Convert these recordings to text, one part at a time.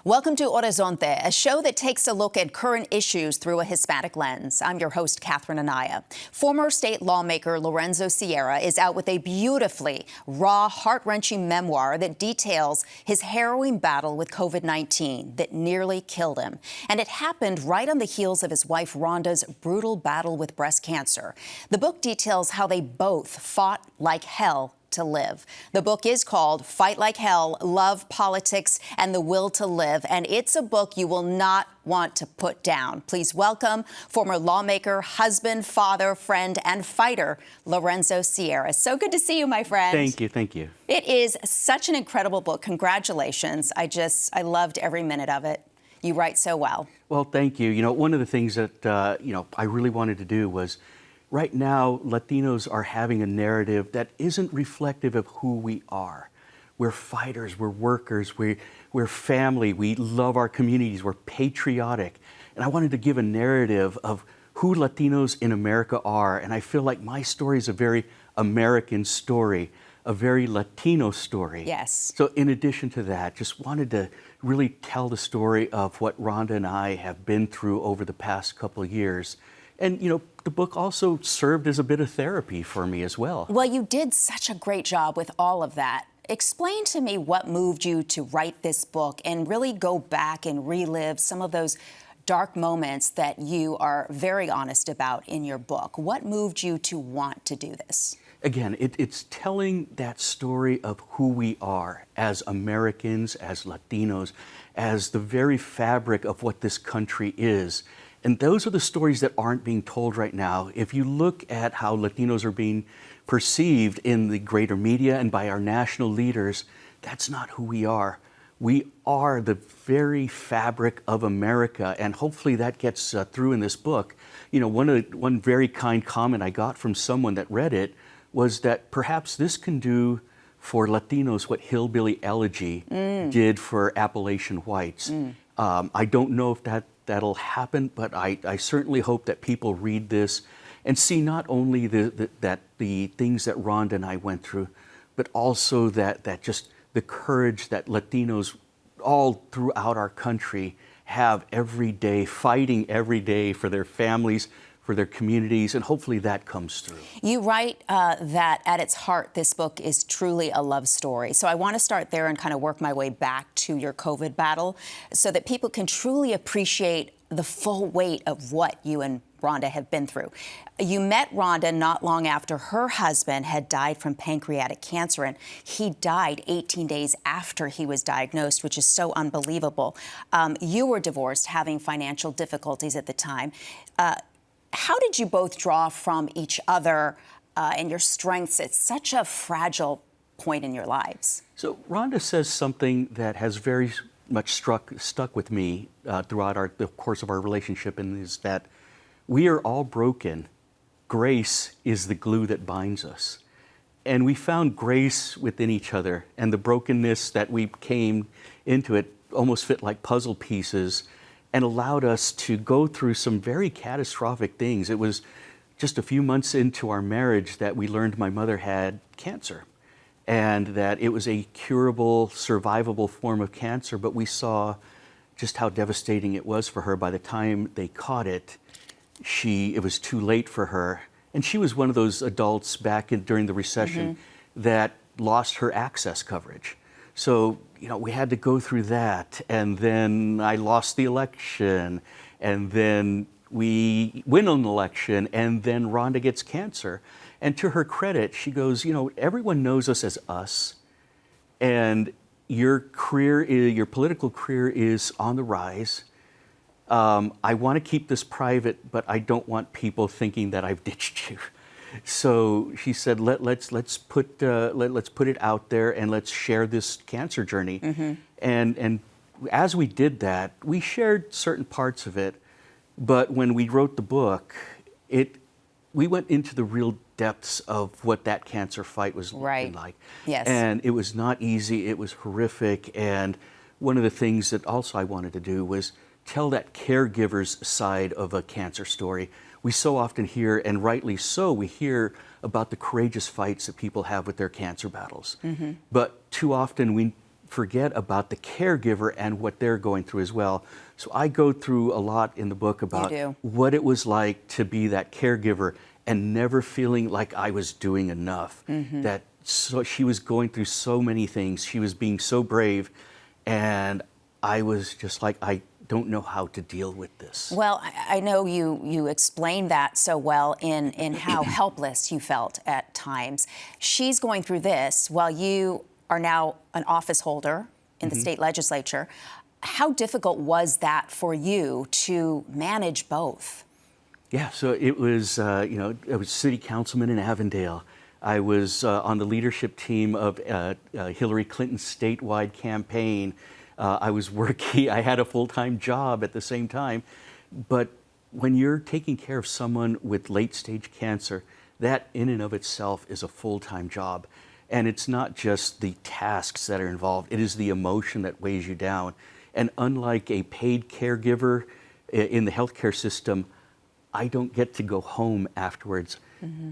Welcome to Horizonte, a show that takes a look at current issues through a Hispanic lens. I'm your host, Catherine Anaya. Former state lawmaker Lorenzo Sierra is out with a beautifully raw, heart-wrenching memoir that details his harrowing battle with COVID-19 that nearly killed him. And it happened right on the heels of his wife Rhonda's brutal battle with breast cancer. The book details how they both fought like hell to live. The book is called Fight Like Hell, Love, Politics, and the Will to Live, and it's a book you will not want to put down. Please welcome former lawmaker, husband, father, friend, and fighter, Lorenzo Sierra. So good to see you, my friend. Thank you, thank you. It is such an incredible book. Congratulations. I loved every minute of it. You write so well. Well, thank you. You know, one of the things that, I really wanted to do was, right now, Latinos are having a narrative that isn't reflective of who we are. We're fighters, we're workers, we're family, we love our communities, we're patriotic. And I wanted to give a narrative of who Latinos in America are. And I feel like my story is a very American story, a very Latino story. Yes. So in addition to that, just wanted to really tell the story of what Rhonda and I have been through over the past couple of years. And, you know, the book also served as a bit of therapy for me as well. Well, you did such a great job with all of that. Explain to me what moved you to write this book and really go back and relive some of those dark moments that you are very honest about in your book. What moved you to want to do this? Again, it's telling that story of who we are as Americans, as Latinos, as the very fabric of what this country is. And those are the stories that aren't being told right now. If you look at how Latinos are being perceived in the greater media and by our national leaders, that's not who we are. We are the very fabric of America, and hopefully that gets through in this book. You know, one very kind comment I got from someone that read it was that perhaps this can do for Latinos what Hillbilly Elegy did for Appalachian whites. I don't know if that'll happen, but I certainly hope that people read this and see not only the things that Rhonda and I went through, but also that just the courage that Latinos all throughout our country have every day, fighting every day for their families, for their communities, and hopefully that comes through. You write that at its heart, this book is truly a love story. So I want to start there and kind of work my way back to your COVID battle so that people can truly appreciate the full weight of what you and Rhonda have been through. You met Rhonda not long after her husband had died from pancreatic cancer, and he died 18 days after he was diagnosed, which is so unbelievable. You were divorced, having financial difficulties at the time. How did you both draw from each other and your strengths at such a fragile point in your lives? So Rhonda says something that has very much stuck with me throughout the course of our relationship, and is that we are all broken. Grace is the glue that binds us. And we found grace within each other, and the brokenness that we came into it almost fit like puzzle pieces and allowed us to go through some very catastrophic things. It was just a few months into our marriage that we learned my mother had cancer, and that it was a curable, survivable form of cancer, but we saw just how devastating it was for her. By the time they caught it, it was too late for her. And she was one of those adults back during the recession that lost her access coverage. So, you know, we had to go through that, and then I lost the election, and then we win an election, and then Rhonda gets cancer. And to her credit, she goes, you know, everyone knows us as us, and your political career is on the rise. I want to keep this private, but I don't want people thinking that I've ditched you. So she said, let's put it out there, and let's share this cancer journey. And as we did that, we shared certain parts of it. But when we wrote the book, we went into the real depths of what that cancer fight was looking like. Yes. And it was not easy. It was horrific. And one of the things that also I wanted to do was tell that caregiver's side of a cancer story. We so often hear, and rightly so, we hear about the courageous fights that people have with their cancer battles. But too often we forget about the caregiver and what they're going through as well. So I go through a lot in the book about what it was like to be that caregiver and never feeling like I was doing enough. That so she was going through so many things. She was being so brave, and I was just like, I don't know how to deal with this. Well, I know you explained that so well in how helpless you felt at times. She's going through this while you are now an office holder in the state legislature. How difficult was that for you to manage both? Yeah, so it was, I was city councilman in Avondale. I was on the leadership team of Hillary Clinton's statewide campaign. I was working, I had a full-time job at the same time. But when you're taking care of someone with late-stage cancer, that in and of itself is a full-time job. And it's not just the tasks that are involved, it is the emotion that weighs you down. And unlike a paid caregiver in the healthcare system, I don't get to go home afterwards.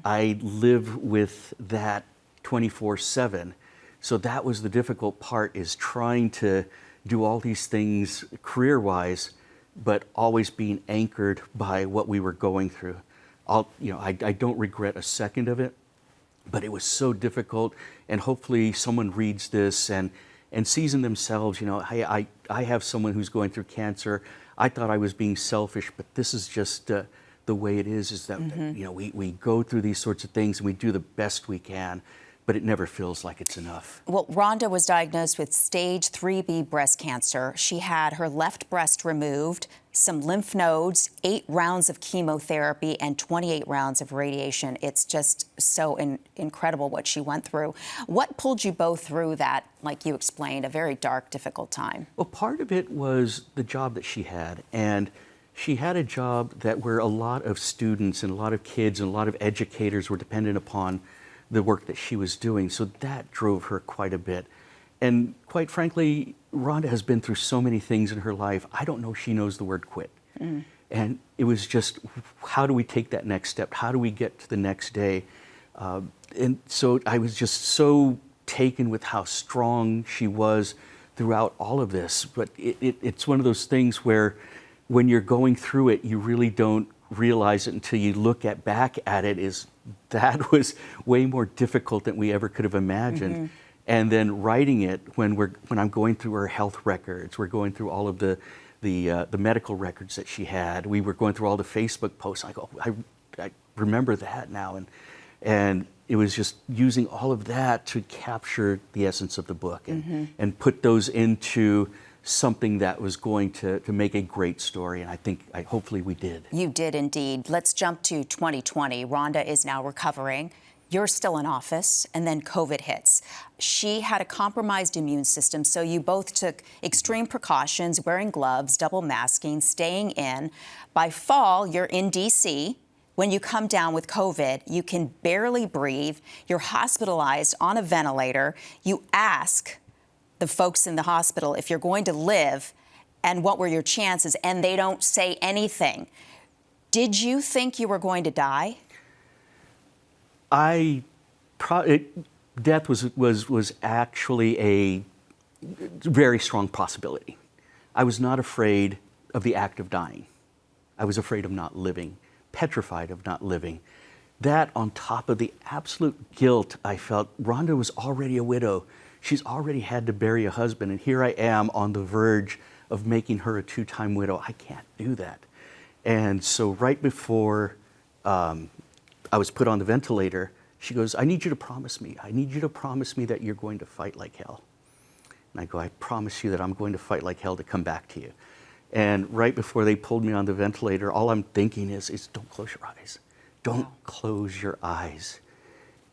I live with that 24/7. So that was the difficult part, is trying to do all these things career-wise, but always being anchored by what we were going through. I don't regret a second of it, but it was so difficult. And hopefully someone reads this and sees in themselves, hey, I have someone who's going through cancer. I thought I was being selfish, but this is just the way it is that, we go through these sorts of things and we do the best we can, but it never feels like it's enough. Well, Rhonda was diagnosed with stage 3B breast cancer. She had her left breast removed, some lymph nodes, 8 rounds of chemotherapy, and 28 rounds of radiation. It's just so incredible what she went through. What pulled you both through that, like you explained, a very dark, difficult time? Well, part of it was the job that she had. And she had a job where a lot of students and a lot of kids and a lot of educators were dependent upon the work that she was doing. So that drove her quite a bit. And quite frankly, Rhonda has been through so many things in her life. I don't know if she knows the word quit. And it was just, how do we take that next step? How do we get to the next day? And so I was just so taken with how strong she was throughout all of this. But it's one of those things where when you're going through it, you really don't realize it until you look back at it, that was way more difficult than we ever could have imagined. And then writing it when I'm going through her health records, we're going through all of the medical records that she had. We were going through all the Facebook posts. I go, I remember that now, and it was just using all of that to capture the essence of the book and put those into something that was going to make a great story, and hopefully we did. You did indeed. Let's jump to 2020. Rhonda is now recovering. You're still in office, and then COVID hits. She had a compromised immune system, so you both took extreme precautions, wearing gloves, double masking, staying in. By fall, you're in D.C. When you come down with COVID, you can barely breathe. You're hospitalized on a ventilator. You ask the folks in the hospital if you're going to live and what were your chances, and they don't say anything. Did you think you were going to die? Death was actually a very strong possibility. I was not afraid of the act of dying. I was afraid of not living, petrified of not living. That on top of the absolute guilt I felt. Rhonda was already a widow. She's already had to bury a husband, and here I am on the verge of making her a 2-time widow. I can't do that. And so right before I was put on the ventilator, she goes, I need you to promise me. I need you to promise me that you're going to fight like hell. And I go, I promise you that I'm going to fight like hell to come back to you. And right before they pulled me on the ventilator, all I'm thinking is don't close your eyes. Don't close your eyes.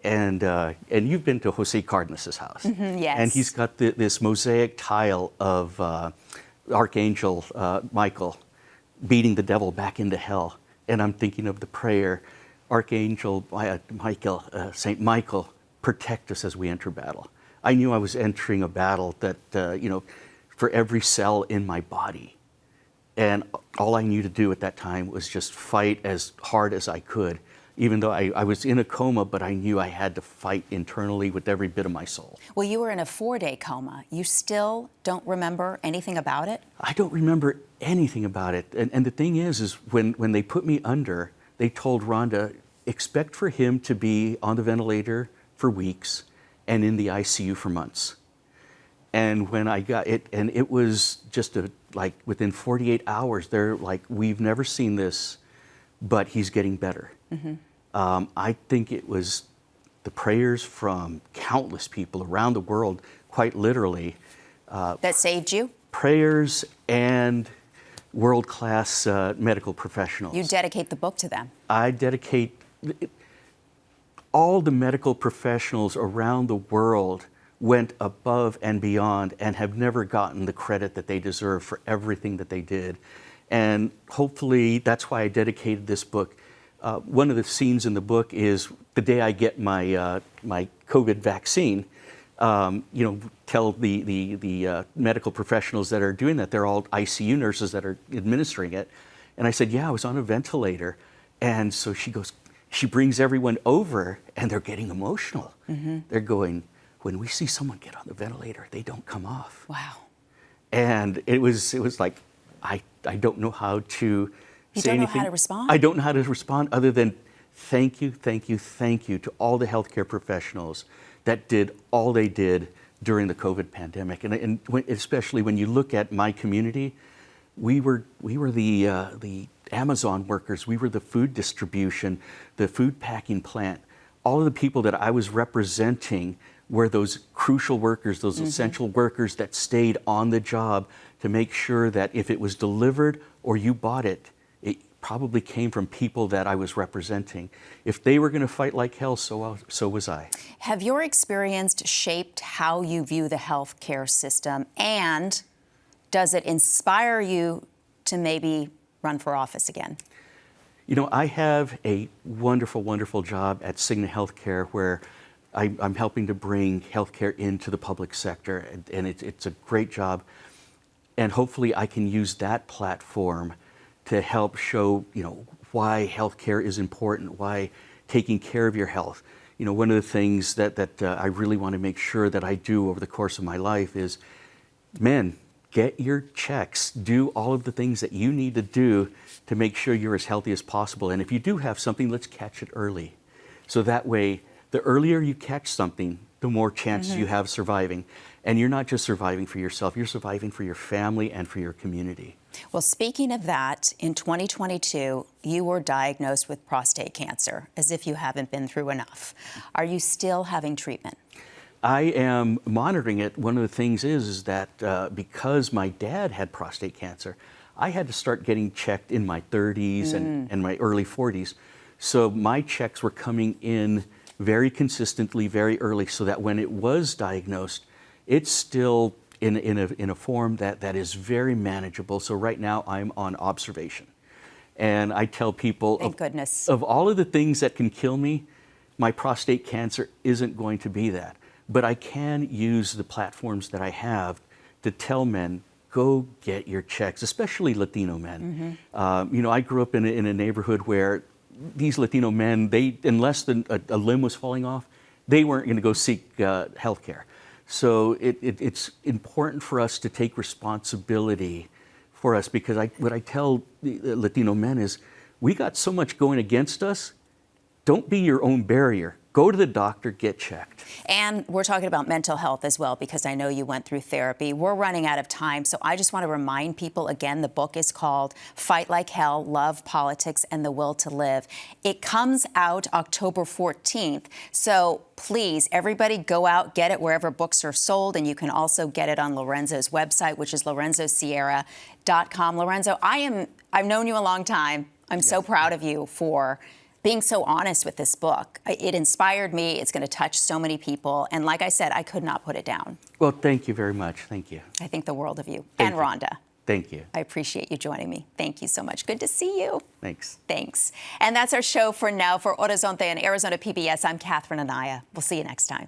And you've been to Jose Cardenas's house. Yes. And he's got this mosaic tile of Archangel Michael beating the devil back into hell. And I'm thinking of the prayer, Archangel Michael, Saint Michael, protect us as we enter battle. I knew I was entering a battle that, for every cell in my body. And all I knew to do at that time was just fight as hard as I could. even though I was in a coma, but I knew I had to fight internally with every bit of my soul. Well, you were in a 4-day coma. You still don't remember anything about it? I don't remember anything about it. And the thing is when they put me under, they told Rhonda, expect for him to be on the ventilator for weeks and in the ICU for months. And when I got it, and it was just like within 48 hours, they're like, we've never seen this, but he's getting better. I think it was the prayers from countless people around the world, quite literally. That saved you? Prayers and world-class medical professionals. You dedicate the book to them. I dedicate all the medical professionals around the world went above and beyond and have never gotten the credit that they deserve for everything that they did. And hopefully that's why I dedicated this book. One of the scenes in the book is the day I get my my COVID vaccine. Tell the medical professionals that are doing that, they're all ICU nurses that are administering it. And I said, yeah, I was on a ventilator. And so she brings everyone over and they're getting emotional. They're going, when we see someone get on the ventilator, they don't come off. Wow. And it was like, I don't know how to say anything. You don't know how to respond? I don't know how to respond other than thank you, thank you, thank you to all the healthcare professionals that did all they did during the COVID pandemic. And especially when you look at my community, we were the Amazon workers, we were the food distribution, the food packing plant. All of the people that I was representing were those crucial workers, those essential workers that stayed on the job to make sure that if it was delivered or you bought it, it probably came from people that I was representing. If they were going to fight like hell, so was I. Have your experience shaped how you view the healthcare system, and does it inspire you to maybe run for office again? You know, I have a wonderful, wonderful job at Cigna Healthcare where I'm helping to bring healthcare into the public sector, and it's a great job. And hopefully I can use that platform to help show, why healthcare is important, why taking care of your health. One of the things that I really want to make sure that I do over the course of my life is, men, get your checks, do all of the things that you need to do to make sure you're as healthy as possible. And if you do have something, let's catch it early. So that way, the earlier you catch something, the more chances you have surviving. And you're not just surviving for yourself, you're surviving for your family and for your community. Well, speaking of that, in 2022, you were diagnosed with prostate cancer, as if you haven't been through enough. Are you still having treatment? I am monitoring it. One of the things is that because my dad had prostate cancer, I had to start getting checked in my 30s and my early 40s. So my checks were coming in very consistently, very early, so that when it was diagnosed, it's still in a form that is very manageable. So right now I'm on observation. And I tell people, thank goodness, of all of the things that can kill me, my prostate cancer isn't going to be that. But I can use the platforms that I have to tell men, go get your checks, especially Latino men. I grew up in a neighborhood where these Latino men, unless a limb was falling off, they weren't going to go seek health care. So it's important for us to take responsibility for us, because what I tell the Latino men is, we got so much going against us, don't be your own barrier. Go to the doctor, get checked. And we're talking about mental health as well, because I know you went through therapy. We're running out of time, so I just want to remind people again, the book is called Fight Like Hell, Love, Politics, and the Will to Live. It comes out October 14th, so please, everybody go out, get it wherever books are sold, and you can also get it on Lorenzo's website, which is lorenzosierra.com. Lorenzo, I've known you a long time. I'm so proud of you for being so honest with this book. It inspired me. It's going to touch so many people. And like I said, I could not put it down. Well, thank you very much. Thank you. I think the world of you. Thank and you. Rhonda. Thank you. I appreciate you joining me. Thank you so much. Good to see you. Thanks. Thanks. And that's our show for now. For Horizonte and Arizona PBS, I'm Catherine Anaya. We'll see you next time.